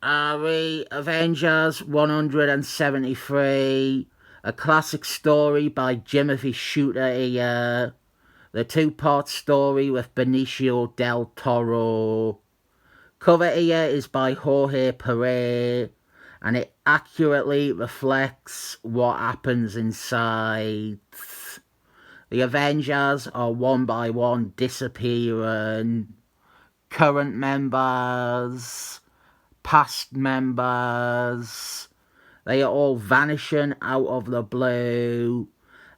Are we Avengers 173? A classic story by Timothy Shooter here. The two-part story with Benicio del Toro. Cover here is by Jorge Perez, and it accurately reflects what happens inside. The Avengers are one by one disappearing. Current members, past members, they are all vanishing out of the blue.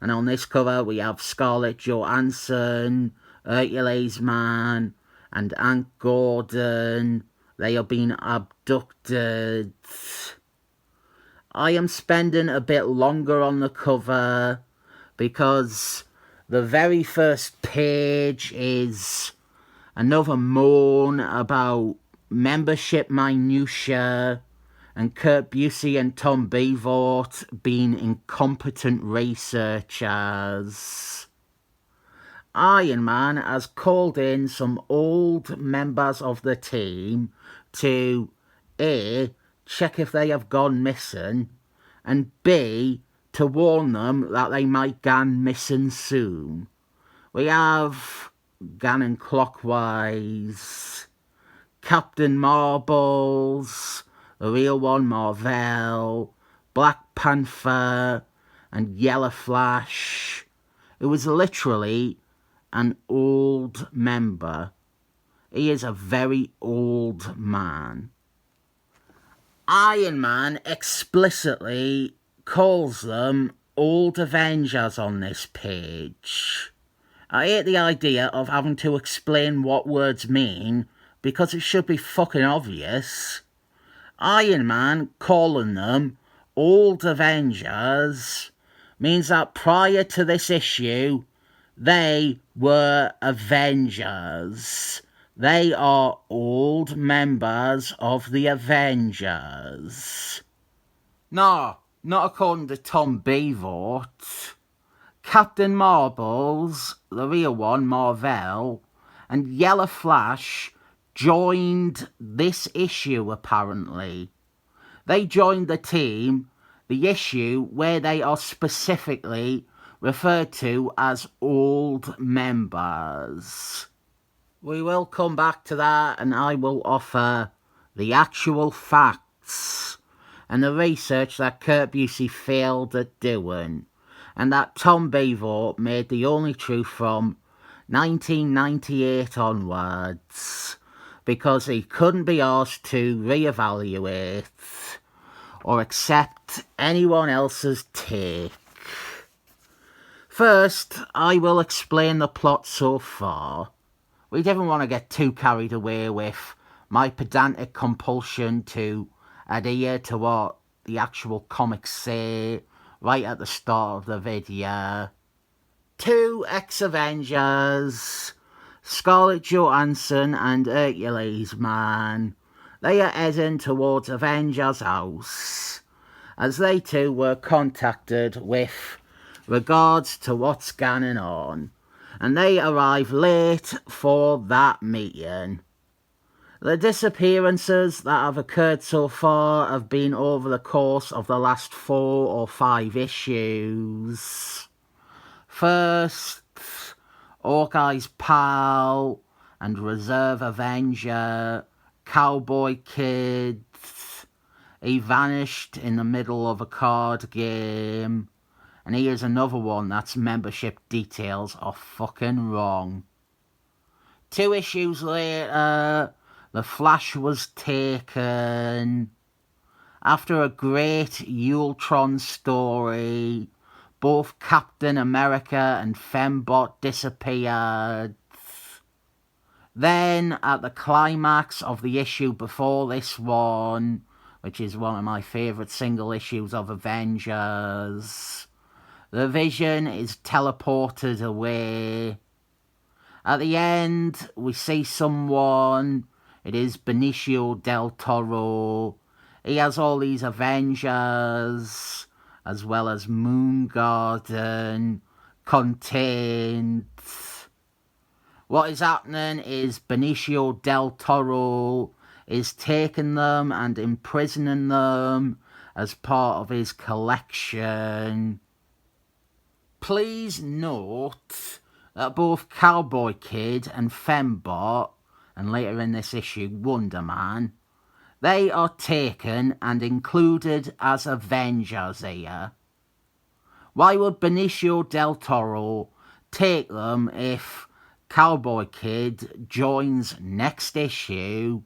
And on this cover we have Scarlett Johansson, Hercules Man, and Aunt Gordon. They are being abducted. I am spending a bit longer on the cover because the very first page is another moan about membership minutiae and Kurt Busey and Tom Beevort being incompetent researchers. Iron Man has called in some old members of the team to A, check if they have gone missing, and B, to warn them that they might go missing soon. We have, going clockwise, Captain Marbles, the real one Mar-Vell, Black Panther, and Yellow Flash. It was literally an old member. He is a very old man. Iron Man explicitly calls them old Avengers on this page. I hate the idea of having to explain what words mean because it should be fucking obvious. Iron Man calling them old Avengers means that prior to this issue, they were Avengers. They are old members of the Avengers. No, not according to Tom Beevort. Captain Marbles, the real one, Mar-Vell, and Yellow Flash joined this issue apparently. They joined the team, the issue where they are specifically referred to as old members. We will come back to that and I will offer the actual facts and the research that Kurt Busey failed at doing and that Tom Beevort made the only truth from 1998 onwards because he couldn't be asked to reevaluate or accept anyone else's take. First, I will explain the plot so far. We didn't want to get too carried away with my pedantic compulsion to adhere to what the actual comics say right at the start of the video. Two ex-Avengers, Scarlett Johansson and Hercules Man, they are heading towards Avengers house as they too were contacted with regards to what's going on, and they arrive late for that meeting. The disappearances that have occurred so far have been over the course of the last 4 or 5 issues. First, Hawkeye's pal and reserve Avenger, Cowboy Kid, he vanished in the middle of a card game. And here's another one that's membership details are fucking wrong. 2 issues later, the Flash was taken. After a great Ultron story, both Captain America and Fembot disappeared. Then, at the climax of the issue before this one, which is one of my favourite single issues of Avengers, the Vision is teleported away. At the end, we see someone. It is Benicio del Toro. He has all these Avengers, as well as Moon Garden, contained. What is happening is Benicio del Toro is taking them and imprisoning them as part of his collection. Please note that both Cowboy Kid and Fembot, and later in this issue Wonder Man, they are taken and included as Avengers here. Why would Benicio del Toro take them if Cowboy Kid joins next issue,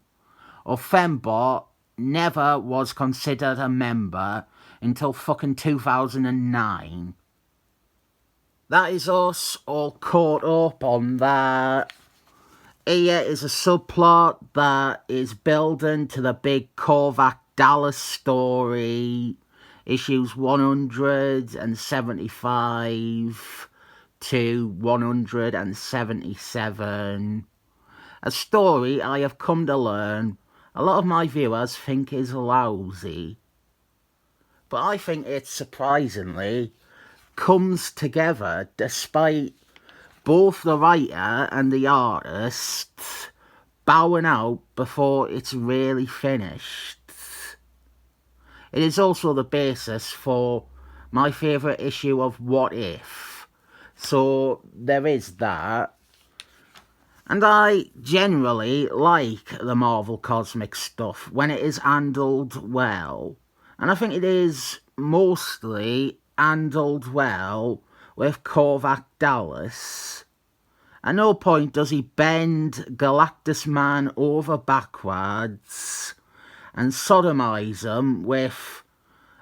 or Fembot never was considered a member until fucking 2009? That is us all caught up on that. Here is a subplot that is building to the big Korvac Dallas story, issues 175 to 177. A story I have come to learn a lot of my viewers think is lousy. But I think it surprisingly comes together despite both the writer and the artist bowing out before it's really finished. It is also the basis for my favourite issue of What If, so there is that. And I generally like the Marvel Cosmic stuff when it is handled well, and I think it is mostly handled well with Korvac Dallas. At no point does he bend Galactus Man over backwards and sodomise him with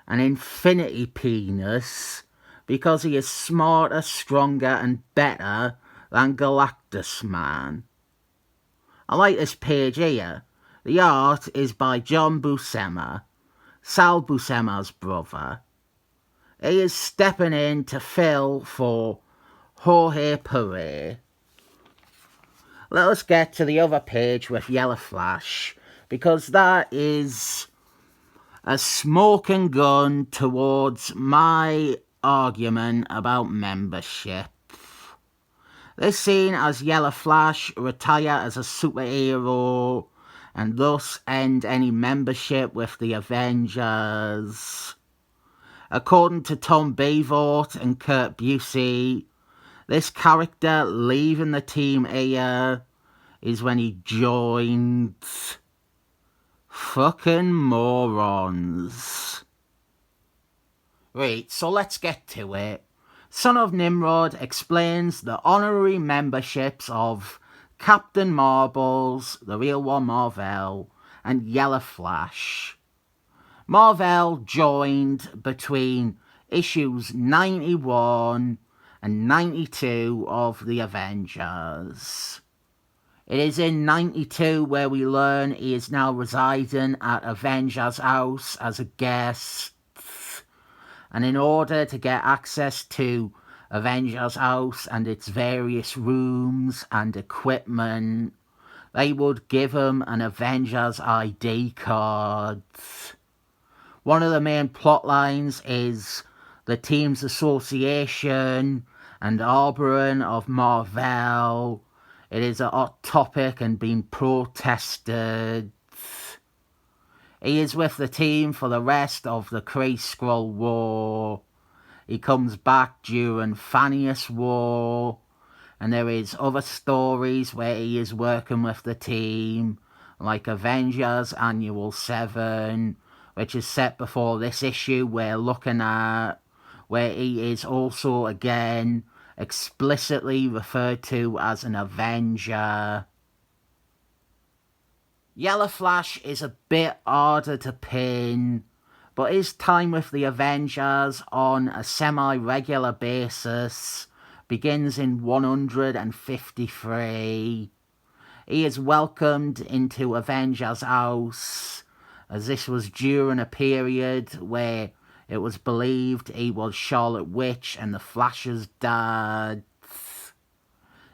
an infinity penis because he is smarter, stronger and better than Galactus Man. I like this page here. The art is by John Buscema, Sal Buscema's brother. He is stepping in to fill for Jorge Perez. Let us get to the other page with Yellow Flash, because that is a smoking gun towards my argument about membership. This scene as Yellow Flash retire as a superhero and thus end any membership with the Avengers. According to Tom Beevort and Kurt Busey, this character leaving the team here is when he joined. Fucking morons. Right, so let's get to it. Son of Nimrod explains the honorary memberships of Captain Marbles, the real one Mar-Vell, and Yellow Flash. Mar-Vell joined between issues 91 and 92 of the Avengers. It is in 92 where we learn he is now residing at Avengers House as a guest, and in order to get access to Avengers House and its various rooms and equipment, they would give him an Avengers ID card. One of the main plot lines is the team's association and harbouring of Mar-Vell. It is a hot topic and being protested. He is with the team for the rest of the Kree Skrull War. He comes back during Thanius War, and there is other stories where he is working with the team, like Avengers Annual 7, which is set before this issue we're looking at, where he is also again explicitly referred to as an Avenger. Yellow Flash is a bit harder to pin, but his time with the Avengers on a semi-regular basis begins in 153. He is welcomed into Avengers House, as this was during a period where it was believed he was Charlotte Witch and the Flash's dad.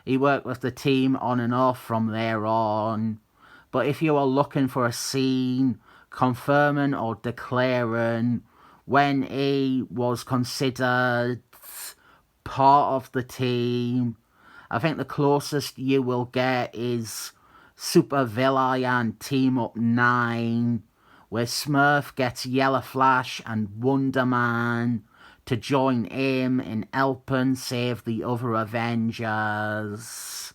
He worked with the team on and off from there on, but if you are looking for a scene confirming or declaring when he was considered part of the team, I think the closest you will get is Super Villain Team Up 9, where Smurf gets Yellow Flash and Wonder Man to join him in helping save the other Avengers.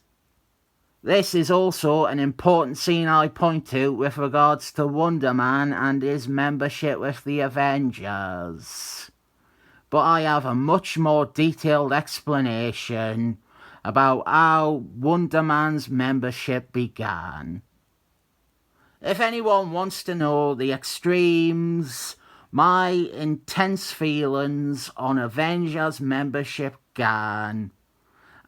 This is also an important scene I point to with regards to Wonder Man and his membership with the Avengers. But I have a much more detailed explanation about how Wonder Man's membership began. If anyone wants to know the extremes, my intense feelings on Avengers membership began,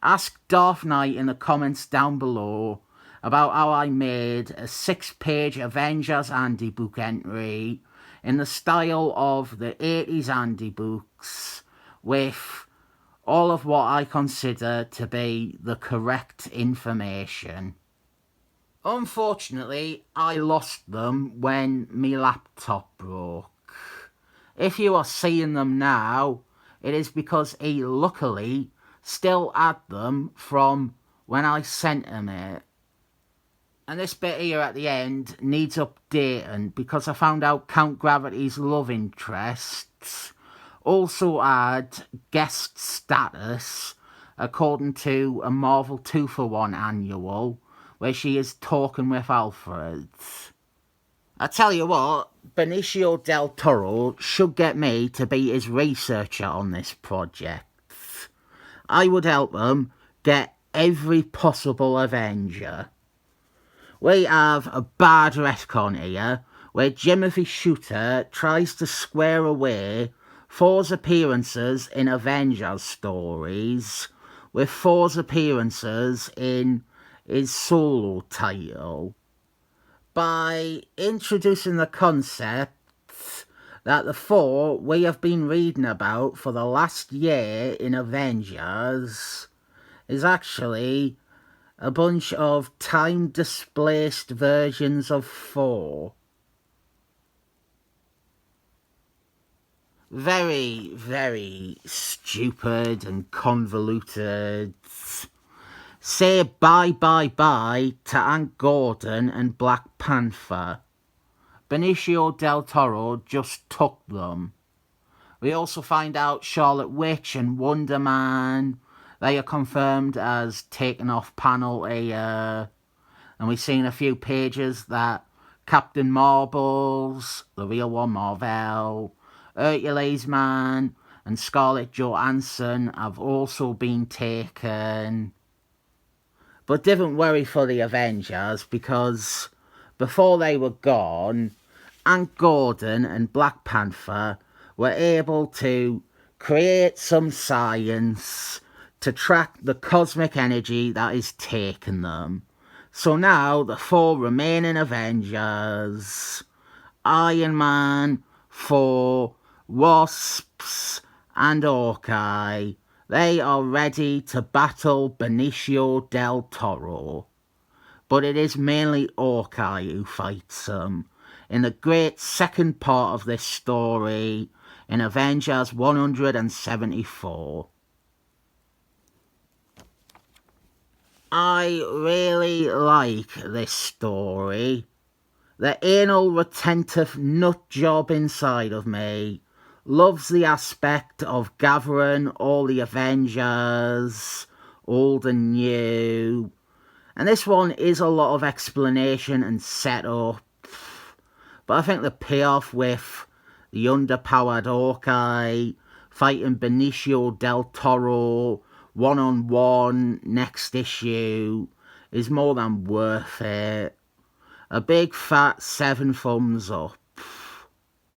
ask Darth Knight in the comments down below about how I made a 6-page Avengers Andy book entry in the style of the 80s Andy books, with all of what I consider to be the correct information. Unfortunately, I lost them when my laptop broke. If you are seeing them now, it is because he luckily still had them from when I sent him it. And this bit here at the end needs updating because I found out Count Gravity's love interests also had guest status according to a Marvel 2-for-1 annual where she is talking with Alfred. I tell you what, Benicio del Toro should get me to be his researcher on this project. I would help him get every possible Avenger. We have a bad retcon here, where Timothy Shooter tries to square away Thor's appearances in Avengers stories with Thor's appearances in his solo title, by introducing the concept that the Thor we have been reading about for the last year in Avengers is actually a bunch of time-displaced versions of Thor. Very, very stupid and convoluted. Say bye-bye-bye to Hank Gordon and Black Panther. Benicio del Toro just took them. We also find out Charlotte Witch and Wonder Man, they are confirmed as taken off panel here. And we've seen a few pages that Captain Marbles, the real one Mar-Vell, Hercules Man and Scarlett Johansson have also been taken. But didn't worry for the Avengers because before they were gone, Hank Gordon and Black Panther were able to create some science to track the cosmic energy that is taking them. So now the 4 remaining Avengers, Iron Man, Thor, Wasps and Hawkeye, they are ready to battle Benicio del Toro. But it is mainly Hawkeye who fights them in the great second part of this story in Avengers 174. I really like this story. The anal retentive nut job inside of me loves the aspect of gathering all the Avengers, old and new. And this one is a lot of explanation and setup. But I think the payoff with the underpowered Hawkeye fighting Benicio del Toro one-on-one next issue is more than worth it. A big fat 7 thumbs up.